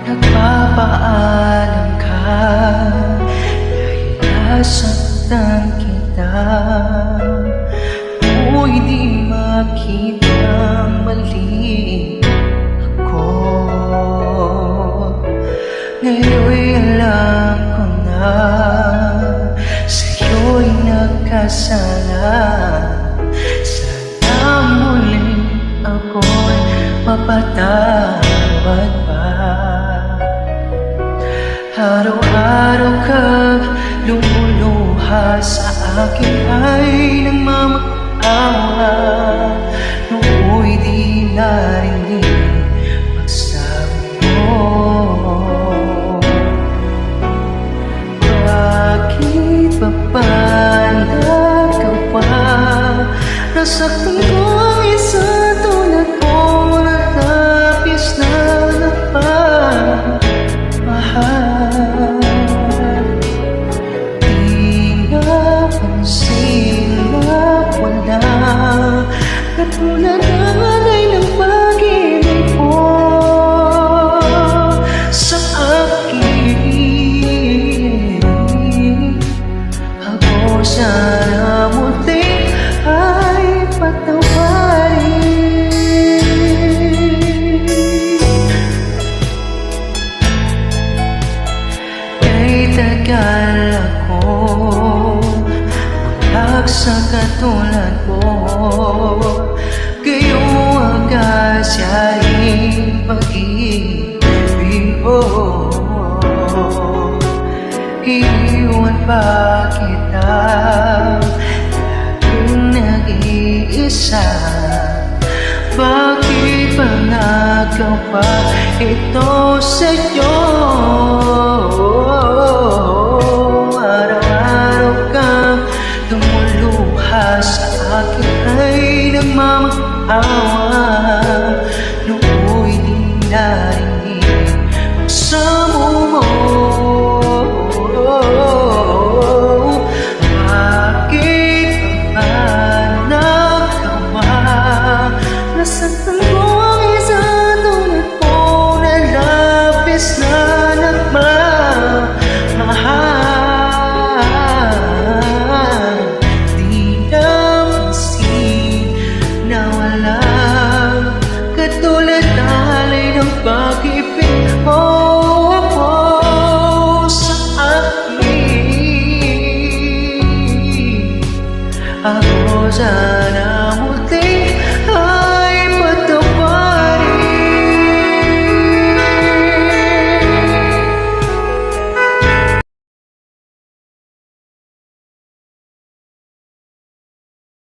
Nagpapaalam ka dahil nasaktan kita. Ako'y di makitang mali ako. Ngayon'y alam ko na sa'yo'y nagkasala. Sana muling ako'y mapatawad pa. Araw-araw kang lumuluha sa akin ay nagmamaawa. Nooy di narinig magsabi mo. Bakit pa ba nagawa? Nasaktan ko ang isa tulad mo na labis na nagmamahal. Katulad ng alay ng pag-ibig mo sa akin. Ako sana muli ay patawarin. Kay tagal ako sa katulad mo, kayo agad siya'y pag-ibig mo. Iiwan pa kita laging nag-iisa. Bakit ba nagawa ito sa'yo? Sa akin ay nagmamaawa. Nooy di narinig magsamo mo. Bakit ba nagawa? Nasaktan ko ang isa tulad mo na labis na nagmamahal. Katulad na alay ng pag-ibig mo ako sa akin. Ako sana muli